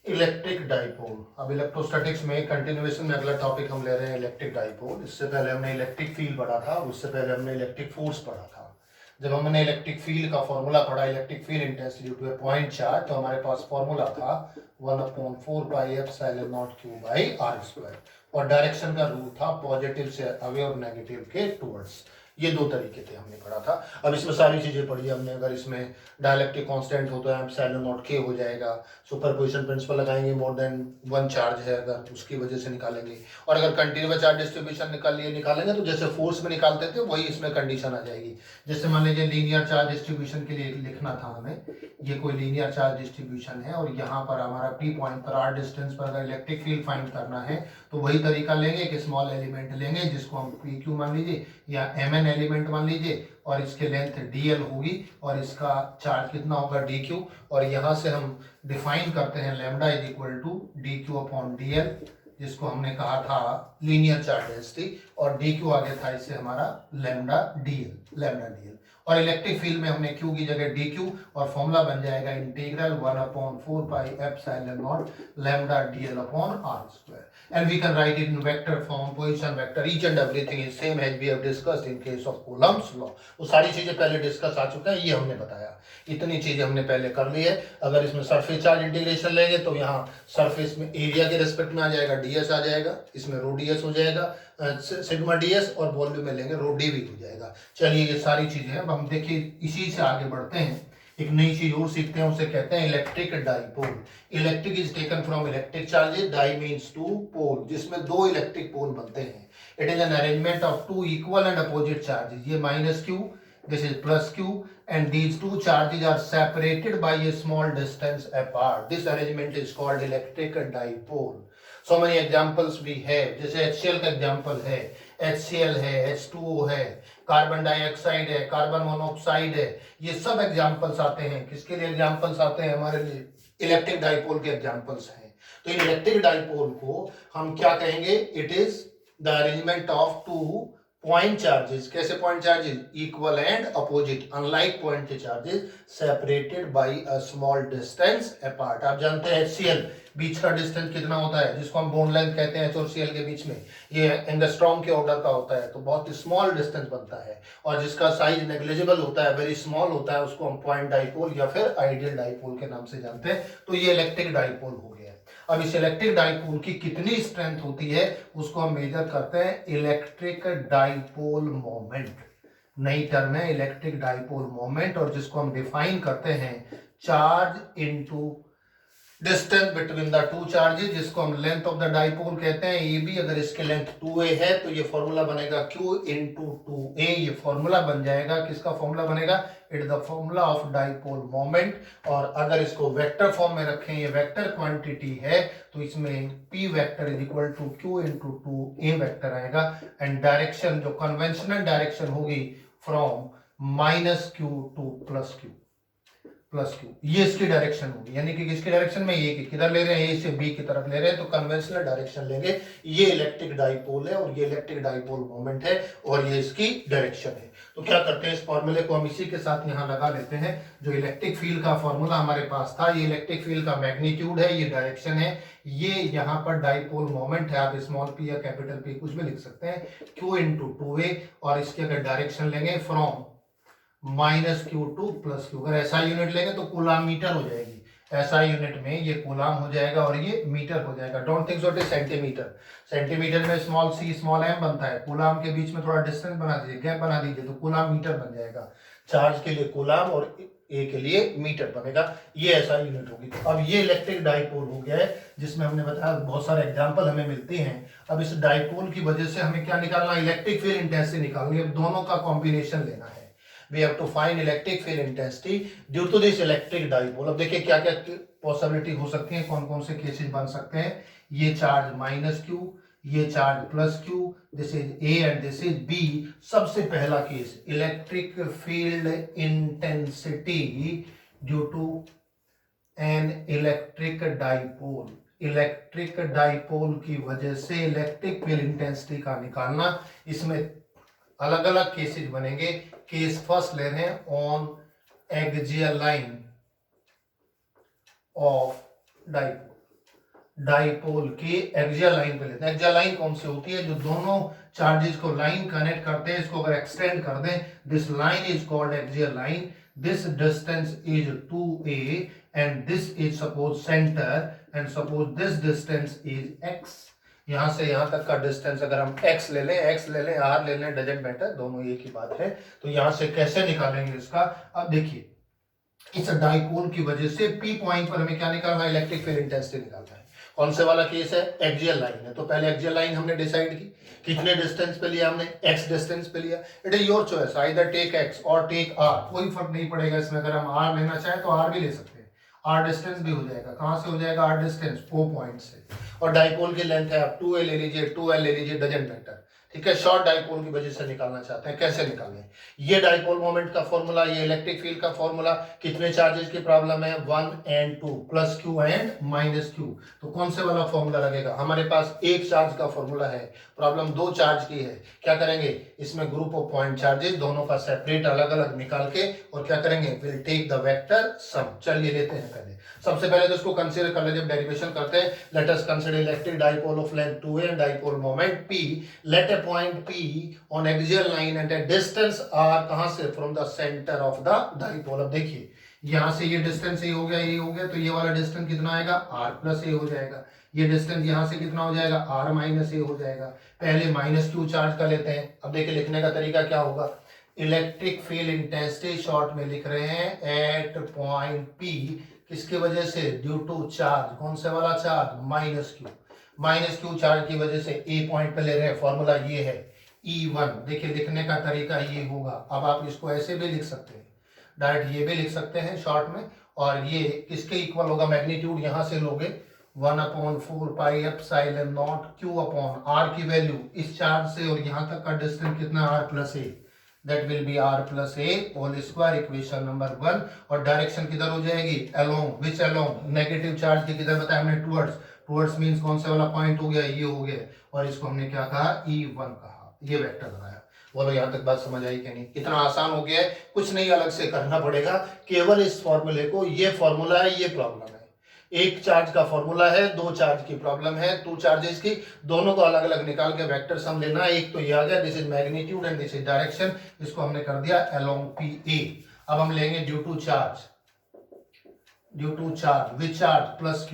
Electric dipole. अब electrostatics में continuation में अगला टॉपिक हम ले रहे हैं इलेक्ट्रिक डाइपोल। इससे पहले हमने इलेक्ट्रिक फील्ड पढ़ा था और उससे पहले हमने इलेक्ट्रिक फोर्स पढ़ा था। जब हमने इलेक्ट्रिक फील्ड का फॉर्मूला पढ़ा, electric field intensity to a point charge, तो हमारे पास फॉर्मूला था 1/4πε0q/r², और डायरेक्शन का रूल था पॉजिटिव से अवे और नेगेटिव के टुवर्ड्स। ये दो तरीके थे, हमने पढ़ा था। अब इसमें सारी चीजें पढ़ी हमने। अगर इसमें डायलेक्ट्रिक कांस्टेंट हो तो ε0k हो जाएगा, सुपरपोजिशन प्रिंसिपल लगाएंगे, मोर देन वन चार्ज है अगर, उसकी वजह से निकालेंगे। और अगर कंटिन्यूअस चार्ज डिस्ट्रीब्यूशन निकालेंगे तो जैसे फोर्स में निकालते थे वही इसमें कंडीशन आ जाएगी। जैसे मान लीजिए लीनियर चार्ज डिस्ट्रीब्यूशन के लिए लिखना था हमें, ये कोई लीनियर चार्ज डिस्ट्रीब्यूशन है और यहाँ पर हमारा P पॉइंट पर r डिस्टेंस पर अगर इलेक्ट्रिक फील्ड फाइंड करना है तो वही तरीका लेंगे कि स्मॉल एलिमेंट लेंगे जिसको हम PQ मान लीजिए या Mn एलिमेंट मान लीजिए, और इसके लेंथ dl होगी और इसका चार्ज कितना होगा dq, और यहाँ से हम डिफाइन करते हैं lambda is equal to dq upon dl, जिसको हमने कहा था लीनियर चार्ज डेंसिटी, और dq आगे था इससे हमारा लैम्डा dl। और इलेक्ट्रिक फील्ड में हमने q की जगह dq, और फॉर्मूला बन जाएगा integral 1/4πε0 lambda dl upon r², and we can write it in vector form, position vector, each and everything is same as we have discussed in case of Coulomb's law। वो सारी चीजें पहले discuss आ चुका है, ये हमने बताया, इतनी चीजें हमने पहले कर ली है। अगर इसमें सरफेस चार्ज इंटीग्रेशन लेंगे तो यहाँ सरफेस में एरिया के रेस्पेक्ट में आ जाएगा ds आ जाएगा, इसमें रो ds हो जाएगा सिग्मा ds, और वॉल्यूम में लेंगे रो dv हो जाएगा। चलिए ये सारी चीजें हैं। अब हम देखिए इसी से आगे बढ़ते हैं, एक नई चीज और सीखते हैं, उसे कहते हैं electric dipole. Electric is taken from electric charges, di means two pole, जिसमें दो इलेक्ट्रिक पोल बनते हैं। It is an arrangement of two equal and opposite charges, ये -q, this is +q, and these two charges are separated by a small distance apart. This arrangement is called electric dipole. So many examples we have, जैसे HCl का example है, HCl है, H2O है, carbon dioxide है, carbon monoxide है, ये सब examples आते हैं। किसके लिए एग्जाम्पल्स आते हैं? हमारे लिए इलेक्ट्रिक डाइपोल के एग्जाम्पल्स हैं। तो इन इलेक्ट्रिक डाइपोल को हम क्या कहेंगे? It is the arrangement of two point charges. कैसे point charges? Equal and opposite, unlike point के charges, separated by a small distance apart. आप जानते हैं HCl बीच का डिस्टेंस कितना होता है, जिसको हम बॉन्ड लेंथ कहते हैं H और Cl के बीच में, ये एंगस्ट्रॉम के ऑर्डर का होता है, तो बहुत स्मॉल डिस्टेंस बनता है। और जिसका साइज नेग्लिजिबल होता है, वेरी स्मॉल होता है, उसको हम पॉइंट डाइपोल या फिर आइडियल डाइपोल के नाम से जानते हैं। तो ये इलेक्ट्रिक डाइपोल हो गया। अब इस इलेक्ट्रिक डाइपोल की कितनी स्ट्रेंथ होती है उसको हम मेजर करते हैं इलेक्ट्रिक डाइपोल मोमेंट। नई टर्म है इलेक्ट्रिक डाइपोल मोमेंट, और जिसको हम डिफाइन करते हैं charge into distance between the two charges, जिसको हम लेंथ ऑफ द डाइपोल कहते हैं AB। अगर इसके लेंथ 2a है तो ये फॉर्मूला बनेगा Q इंटू 2a, ये फॉर्मूला बन जाएगा। किसका फॉर्मूला बनेगा? It the formula of dipole moment. और अगर इसको वेक्टर फॉर्म में रखें, ये वेक्टर क्वांटिटी है, तो इसमें P vector is equal to Q into 2a vector आएगा। एंड डायरेक्शन जो कन्वेंशनल डायरेक्शन होगी फ्रॉम -q टू +q, ये इसकी डायरेक्शन होगी। यानी कि किसकी डायरेक्शन में? ये किधर ले रहे हैं? A से B की तरफ ले रहे हैं, तो कन्वेंशनल डायरेक्शन लेंगे। ये इलेक्ट्रिक डाइपोल है और ये इलेक्ट्रिक डाइपोल मोमेंट है और ये इसकी डायरेक्शन है। तो क्या करते हैं, इस फॉर्मूले को हम इसी के साथ यहाँ लगा लेते हैं। जो इलेक्ट्रिक फील्ड का फॉर्मूला हमारे पास था, ये इलेक्ट्रिक फील्ड का मैग्नीट्यूड है, ये डायरेक्शन है, ये यहाँ पर डाइपोल मोमेंट है। आप स्मॉल p या कैपिटल P कुछ भी लिख सकते हैं, Q इंटू 2a, और इसकी अगर डायरेक्शन लेंगे फ्रॉम -q टू +q। अगर SI यूनिट लेंगे तो कूलाम मीटर हो जाएगी, SI यूनिट में ये कूलाम हो जाएगा और ये मीटर हो जाएगा। Don't think so it is centimetre. Centimetre में स्मॉल c स्मॉल m बनता है, कूलाम के बीच में थोड़ा डिस्टेंस बना दीजिए, गैप बना दीजिए, तो कूलाम मीटर बन जाएगा। चार्ज के लिए कूलाम और A के लिए मीटर बनेगा, ये SI यूनिट होगी। तो अब ये इलेक्ट्रिक डाइपोल हो गया है, जिसमें हमने बताया बहुत सारे एग्जांपल हमें मिलते हैं। अब इस डाइपोल की वजह से हमें क्या निकालना? इलेक्ट्रिक फील्ड इंटेंसिटी निकालनी है। अब दोनों का कॉम्बिनेशन लेना है। We have to find electric field intensity due to this electric dipole। अब देखिए क्या क्या पॉसिबिलिटी हो सकती है, कौन कौन से केसेस बन सकते हैं। ये चार्ज -q, ये charge +q, this is A and this is B। सबसे पहला केस, electric field intensity due to an electric dipole. Electric dipole की वजह से इलेक्ट्रिक फील्ड इंटेंसिटी का निकालना। इसमें अलग अलग केसेस बनेंगे। केस फर्स्ट ले रहे हैं, on axial line of dipole. Dipole की एक्सियल लाइन पे लेते हैं। एक्सियल लाइन कौन सी होती है? जो दोनों चार्जेस को लाइन कनेक्ट करते हैं, इसको अगर एक्सटेंड कर दें, this line is called axial line. This distance is 2a and this is suppose centre and suppose this distance is x। यहां से यहां तक का डिस्टेंस अगर हम x ले लें, r ले लें, डजेंट मैटर, दोनों एक ही बात है। तो यहां से कैसे निकालेंगे इसका? अब देखिए, इस डाइपोल की वजह से P पॉइंट पर हमें क्या निकालना है? इलेक्ट्रिक फील्ड इंटेंसिटी निकालना है। कौन से वाला केस है? एक्सियल लाइन है। तो पहले एक्सियल लाइन हमने डिसाइड की, कितने डिस्टेंस पे लिया हमने? x डिस्टेंस पे लिया। It is your choice, either take x और टेक r, कोई फर्क नहीं पड़ेगा इसमें। अगर हम r लेना चाहें तो r भी ले सकते हैं, r डिस्टेंस भी हो जाएगा। कहां से हो जाएगा r डिस्टेंस? O पॉइंट से। और डाइपोल की लेंथ है, आप 2a ले लीजिए, 2l ले लीजिए, डजंट मैटर। ठीक है, शॉर्ट डाइपोल की वजह से निकालना चाहते हैं, कैसे निकालें? ये डाइपोल मोमेंट का फॉर्मूला, ये इलेक्ट्रिक फील्ड का फॉर्मूला। कितने चार्जेस की प्रॉब्लम है? 1 and 2, plus q and minus q। तो कौन से वाला फॉर्मूला लगेगा? हमारे पास एक चार्ज का फॉर्मूला है, प्रॉब्लम दो चार्ज की है। क्या करेंगे? इसमें ग्रुप ऑफ पॉइंट चार्जेस दोनों का सेपरेट अलग अलग निकाल के और क्या करेंगे? Will take the vector sum. चलिए लेते हैं पहले, सबसे पहले तो इसको कंसीडर कर ले, जब डेरिवेशन करते हैं। Let us consider electric dipole of length 2a and dipole moment p। Let a point p on axial line at a distance r, कहां से? From the centre of the dipole. अब देखिए, यहां से ये डिस्टेंस ये हो गया, ये हो गया, तो ये वाला डिस्टेंस कितना आएगा? r प्लस a हो जाएगा। ये डिस्टेंस यहां से कितना हो जाएगा? r माइनस a हो जाएगा। पहले माइनस q चार्ज का लेते हैं। अब देखिए लिखने का तरीका क्या होगा? इलेक्ट्रिक फील्ड इंटेंसिटी शॉर्ट में लिख रहे हैं एट पॉइंट p, किसकी वजह से? Due to charge. कौन से वाला चार्ज? Minus Q. Minus Q charge की वजह से ए पॉइंट पे ले रहे हैं, फॉर्मूला ये है E1। देखिए लिखने का तरीका ये होगा। अब आप इसको ऐसे भी लिख सकते हैं, डायरेक्ट ये भी लिख सकते हैं शॉर्ट में। और ये किसके इक्वल होगा? मैग्नीट्यूड यहां से लोगे 1/4 pi epsilon naught q upon r की वैल्यू इस चार्ज से और यहां तक का डिस्टेंस कितना? r plus a। that will be r plus a whole square, equation number 1। और डायरेक्शन किधर हो जाएगी? along, which along? Negative charge के किधर बताया हमने? टुवर्ड्स। टुवर्ड्स मींस कौन सा वाला पॉइंट हो गया? ये हो गया। और इसको हमने क्या कहा? E1 कहा। ये वेक्टर लगाया। बोलो यहां तक बात समझ आई कि नहीं? कितना आसान हो गया है, कुछ नहीं अलग से करना पड़ेगा, केवल इस फॉर्मूले को, ये फॉर्मूला है, ये प्रॉब्लम है। एक चार्ज का फॉर्मूला है, दो चार्ज की प्रॉब्लम है, टू चार्जेस की, दोनों को अलग अलग निकाल के वेक्टर सम लेना है। एक तो ये आ गया, this is magnitude and this is direction, इसको हमने कर दिया अलोंग PA। अब हम लेंगे due to charge, due to charge which charge? Plus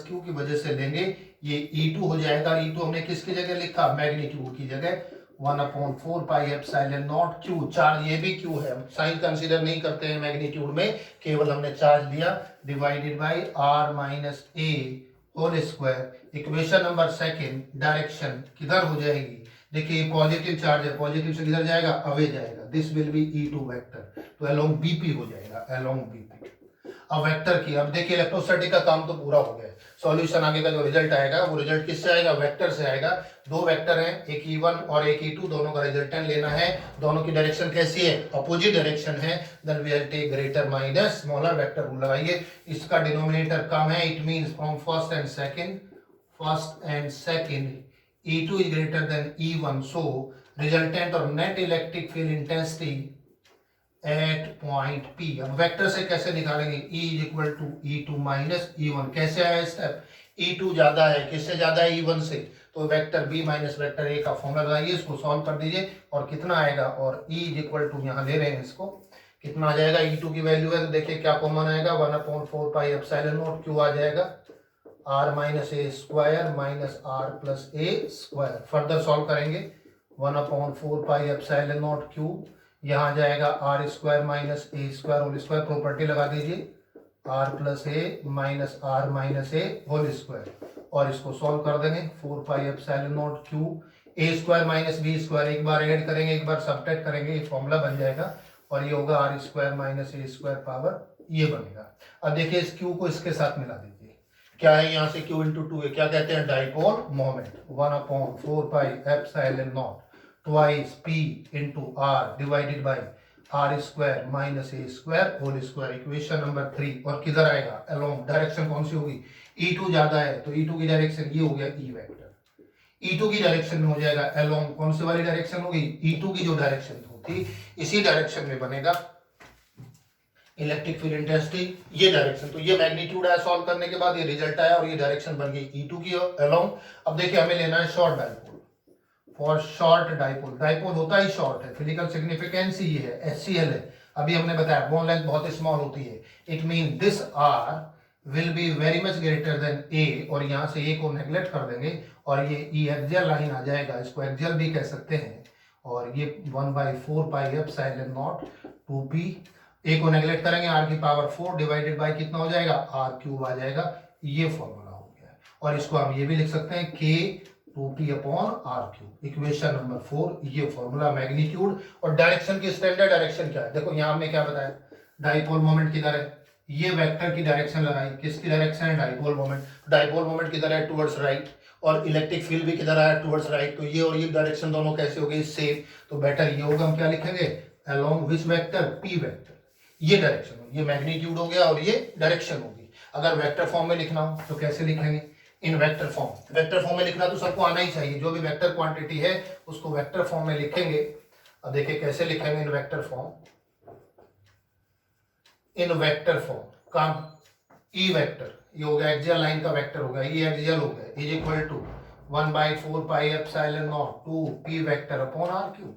Q की वजह से लेंगे, ये E2 हो जाएगा। E2 हमने किसकी जगह लिखा? मैग्नीट्यूड की जगह 1/4 pi epsilon naught q। Charge ये भी q है, साइन कंसीडर नहीं करते हैं मैग्नीट्यूड में, केवल हमने चार्ज लिया, divided by r minus a whole square. Equation number second, direction किधर हो जाएगी? देखिए पॉजिटिव चार्ज है, पॉजिटिव से किधर जाएगा? अवे जाएगा। This will be E2 vector, तो अलोंग BP हो जाएगा, अलोंग BP। अब वेक्टर की, अब देखिए इलेक्ट्रोस्टैटिक का काम तो पूरा हो गया है। सॉल्यूशन आगे का जो रिजल्ट आएगा वो रिजल्ट किससे आएगा? वेक्टर से आएगा। दो वेक्टर हैं, एक E1 और एक E2, दोनों का रिजल्टेंट लेना है। दोनों की डायरेक्शन कैसी है? अपोजिट डायरेक्शन है। Then we will take greater minus smaller, vector rule लगाइए। इसका डिनोमिनेटर कम है, it means from first and second E2 is greater than E1, so resultant और net electric field intensity at point P। अब vector से कैसे निकालेंगे? E is equal to E2 minus E1। कैसे आया स्टेप? E2 ज्यादा है, किससे ज्यादा है? E1 से। तो vector B minus vector A का फॉर्मूला लगाइए, इसको सॉल्व कर दीजिए और कितना आएगा? और E इज इक्वल टू, यहाँ ले रहे हैं इसको, कितना आ जाएगा? E2 की वैल्यू है तो देखिए क्या कॉमन आएगा? 1/4 पाई एप्सिलॉन नॉट q आ जाएगा, r minus a square minus r plus a square. Further solve करेंगे, 1/4 पाई एप्सिलॉन नॉट q, यहाँ जाएगा r square minus a square whole square, property लगा दीजिए, r plus a minus r minus a whole square. और इसको solve कर देंगे, 4 pi epsilon naught q, a square minus b square, एक बार ऐड करेंगे एक बार सब्ट्रैक्ट करेंगे, ये फॉर्मूला बन जाएगा। और ये होगा r square minus a square power, ये बनेगा। अब देखिए इस q को इसके साथ मिला दीजिए, क्या है यहाँ से? q इंटू 2 है, क्या कहते हैं? Dipole moment. 1/4 pi epsilon naught twice p into r divided by r square minus a square whole square, equation number 3। और किधर आएगा? अलोंग। डायरेक्शन कौन सी होगी? E2 ज्यादा है तो E2 की डायरेक्शन ये हो गया E वेक्टर। E2 की डायरेक्शन में हो जाएगा अलोंग, कौन सी वाली डायरेक्शन होगी? E2 की जो डायरेक्शन होती इसी डायरेक्शन में बनेगा इलेक्ट्रिक फील्ड इंटेंसिटी, ये डायरेक्शन, तो ये मैग्नीट्यूड आया सॉल्व करने के बाद, ये रिजल्ट आया और ये डायरेक्शन बन गई E2 की अलोंग। अब देखिए हमें लेना है short dipole. For short dipole, dipole होता ही शॉर्ट है, फिजिकल सिग्निफिकेंस ये है, HCl है। अभी हमने बताया बोन लेंथ बहुत स्मॉल होती है, it mean this R will be very much greater than A, और यहाँ से A को नेग्लेक्ट कर देंगे और ये E एक्सियल लाइन आ जाएगा, इसको एक्सियल भी कह सकते हैं, और ये 1/4 pi epsilon naught 2p, A को नेग्लेक्ट करेंगे, R की पावर 4 डिवाइडेड बाय कितना हो जाएगा, R³ आ जाएगा। ये फॉर्मूला हो गया, और इसको हम ये भी लिख सकते हैं K 2p upon R³, equation number 4, ये फॉर्मूला मैग्नीट्यूड। और डायरेक्शन की स्टैंडर्ड डायरेक्शन क्या है, देखो यहाँ हमने क्या बताया, डाइपोल मोमेंट किधर है, ये वेक्टर की डायरेक्शन लगाई, किसकी डायरेक्शन है, डाइपोल मोमेंट, डाइपोल मोमेंट किधर है, टुवर्ड्स राइट, और इलेक्ट्रिक फील्ड भी किधर आया, टुवर्ड्स राइट, तो ये और ये डायरेक्शन दोनों कैसे हो गई, सेम, तो बेटर ये होगा, हम क्या लिखेंगे, along which vector, p vector, ये डायरेक्शन हो, ये मैग्नीट्यूड हो गया और ये डायरेक्शन होगी। अगर वेक्टर फॉर्म में लिखना हो तो कैसे लिखेंगे, इन वेक्टर फॉर्म, वेक्टर फॉर्म में लिखना तो सबको आना ही चाहिए, जो भी वेक्टर क्वांटिटी है उसको वेक्टर फॉर्म में लिखेंगे। अब देखिए कैसे लिखेंगे इन वेक्टर फॉर्म, इन वेक्टर फॉर्म का ई वेक्टर, ये हो गया एक्सियल लाइन का वेक्टर हो गया, ये एक्सियल हो गया, is equal to 1/4 pi epsilon naught 2p vector upon R³।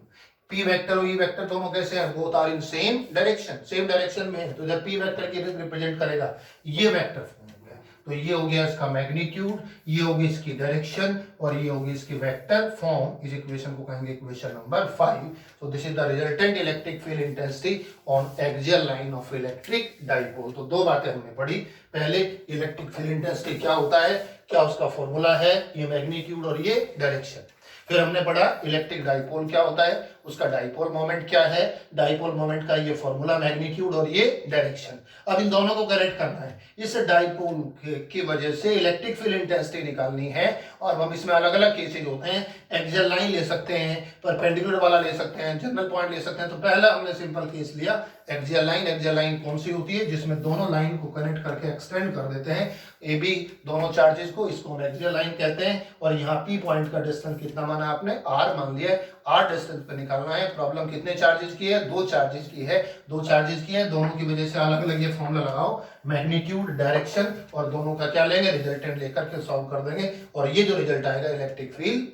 p vector और e वेक्टर दोनों कैसे हैं, both are in same direction, same direction में है, तो जब p वेक्टर की रिप्रेजेंट करेगा ये वेक्टर फॉर्म हो गया, तो ये हो गया इसका मैग्नीट्यूड, ये होगी इसकी डायरेक्शन, और ये होगी इसकी वेक्टर फॉर्म। इस इक्वेशन को कहेंगे equation number 5। So this is the resultant electric field intensity on axial line of electric dipole. तो दो बातें हमने पढ़ी, पहले इलेक्ट्रिक फील्ड इंटेंसिटी क्या होता है, क्या उसका फॉर्मूला है, ये मैग्नीट्यूड और ये डायरेक्शन। फिर हमने पढ़ा इलेक्ट्रिक डाइपोल क्या होता है, उसका डाइपोल मोमेंट क्या है, डाइपोल मोमेंट का ये फॉर्मूला मैग्नीट्यूड और ये डायरेक्शन। अब इन दोनों को करेक्ट करना है, इस डाइपोल की वजह से इलेक्ट्रिक फील्ड इंटेंसिटी निकालनी है, और हम इसमें अलग अलग केसेज होते हैं, एक्सियल लाइन ले सकते हैं, परपेंडिकुलर वाला ले सकते हैं, जनरल पॉइंट ले सकते हैं। तो पहला हमने सिंपल केस लिया एक्सियल लाइन। एक्सियल लाइन कौन सी होती है, जिसमें दोनों लाइन को कनेक्ट करके एक्सटेंड कर देते हैं ए बी दोनों चार्जेस को, इसको हम एक्सियल लाइन कहते हैं। और यहाँ पी पॉइंट का डिस्टेंस कितना माना आपने, आर मान लिया, आर डिस्टेंस पे निकालना है। प्रॉब्लम कितने चार्जेस की है, दो चार्जेस की है, दो चार्जेस की है, दोनों की वजह से अलग अलग ये फॉर्मूला लगाओ, मैग्नीट्यूड डायरेक्शन, और दोनों का क्या लेंगे, रिजल्टेंट लेकर के सॉल्व कर देंगे, और ये जो रिजल्ट आएगा इलेक्ट्रिक फील्ड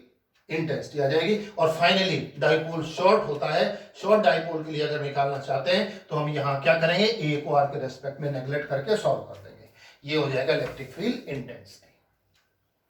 इंटेंसिटी आ जाएगी। और फाइनली डाइपोल शॉर्ट होता है, शॉर्ट डाइपोल के लिए अगर निकालना चाहते हैं तो हम यहाँ क्या करेंगे, ए को आर के रेस्पेक्ट में नेग्लेक्ट करके सॉल्व कर देंगे, ये हो जाएगा इलेक्ट्रिक फील्ड इंटेंसिटी।